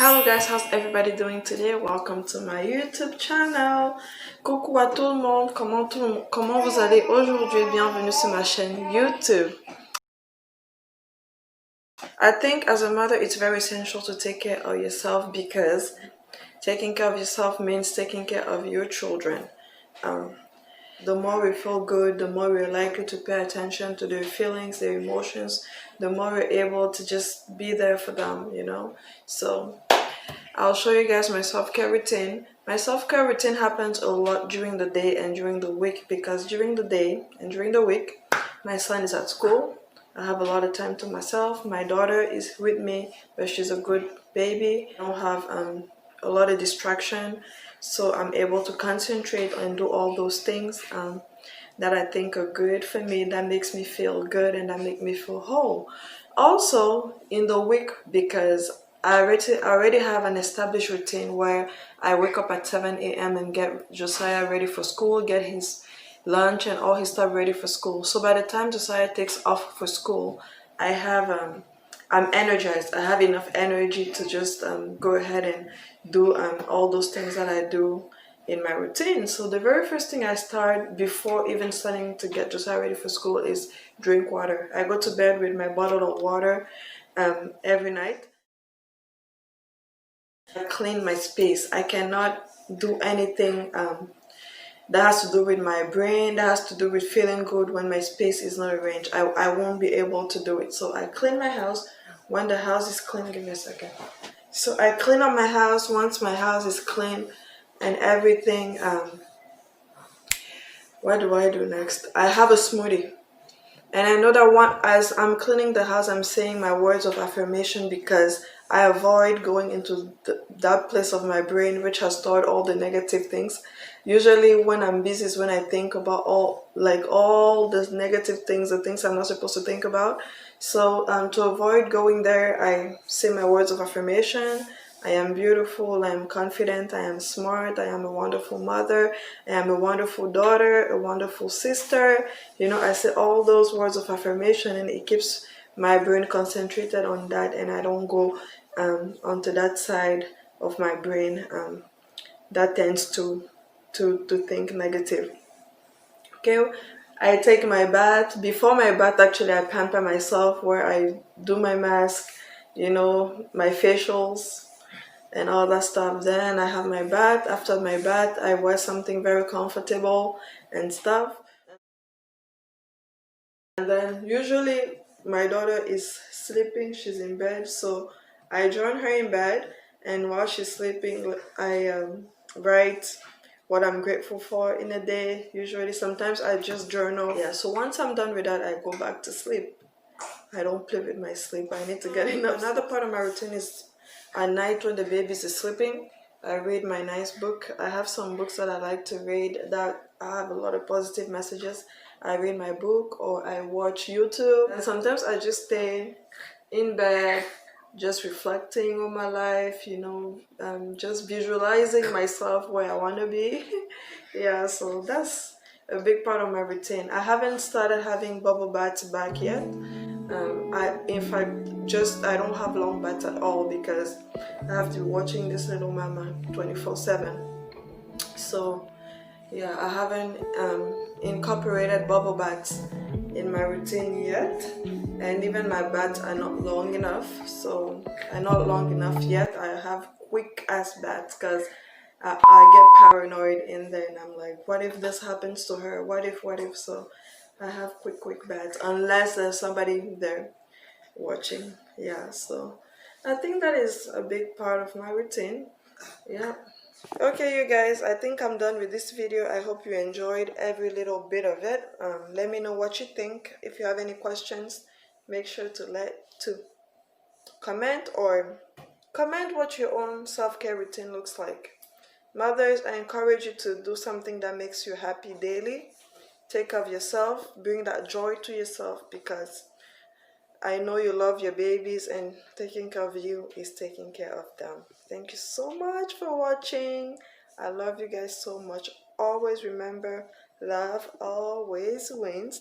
Hello guys, how's everybody doing today? Welcome to my YouTube channel. Coucou à tout le monde, comment vous allez aujourd'hui? Bienvenue sur ma chaîne YouTube. I think as a mother, it's very essential to take care of yourself because taking care of yourself means taking care of your children. The more we feel good, the more we're likely to pay attention to their feelings, their emotions, the more we're able to just be there for them, So I'll show you guys my self-care routine. My self-care routine happens a lot during the day and during the week because during the day and during the week, my son is at school. I have a lot of time to myself. My daughter is with me, but she's a good baby. I don't have a lot of distraction, so I'm able to concentrate and do all those things that I think are good for me, that makes me feel good and that make me feel whole. Also, in the week, because I already have an established routine where I wake up at 7 a.m. and get Josiah ready for school, get his lunch and all his stuff ready for school. So by the time Josiah takes off for school, I'm energized. I have enough energy to just go ahead and do all those things that I do in my routine. So the very first thing I start before even starting to get Josiah ready for school is drink water. I go to bed with my bottle of water every night. I clean my space. I cannot do anything that has to do with my brain, that has to do with feeling good when my space is not arranged. I won't be able to do it. So I clean my house. When the house is clean, give me a second. So I clean up my house. Once my house is clean and everything, what do I do next? I have a smoothie. And I know that as I'm cleaning the house, I'm saying my words of affirmation because I avoid going into that place of my brain which has stored all the negative things. Usually when I'm busy is when I think about all the negative things, the things I'm not supposed to think about. So to avoid going there, I say my words of affirmation. I am beautiful, I am confident, I am smart, I am a wonderful mother, I am a wonderful daughter, a wonderful sister. I say all those words of affirmation and it keeps my brain concentrated on that and I don't go onto that side of my brain that tends to think negative. Okay, I take my bath. Before my bath, actually, I pamper myself where I do my mask, my facials, and all that stuff. Then I have my bath. After my bath, I wear something very comfortable and stuff. And then usually my daughter is sleeping, she's in bed, so I join her in bed, and while she's sleeping, I write what I'm grateful for in a day. Usually, sometimes I just journal. Yeah, so once I'm done with that, I go back to sleep. I don't play with my sleep. I need to get enough. Another part of my routine is at night when the babies is sleeping, I read my nice book. I have some books that I like to read that have a lot of positive messages. I read my book or I watch YouTube. And sometimes I just stay in bed, just reflecting on my life, just visualizing myself where I want to be. Yeah, so that's a big part of my routine. I haven't started having bubble baths back yet. I don't have long baths at all because I have to be watching this little mama 24/7. So yeah, I haven't incorporated bubble baths in my routine yet, and even my baths are not long enough. So I'm not long enough yet. I have quick ass baths because I get paranoid in there and I'm like, what if this happens to her? What if? So I have quick baths unless there's somebody there watching. Yeah, so I think that is a big part of my routine. Yeah. Okay, you guys, I think I'm done with this video. I hope you enjoyed every little bit of it. Let me know what you think. If you have any questions, make sure to comment what your own self-care routine looks like. Mothers, I encourage you to do something that makes you happy daily. Take care of yourself, bring that joy to yourself because I know you love your babies and taking care of you is taking care of them. Thank you so much for watching. I love you guys so much. Always remember, love always wins.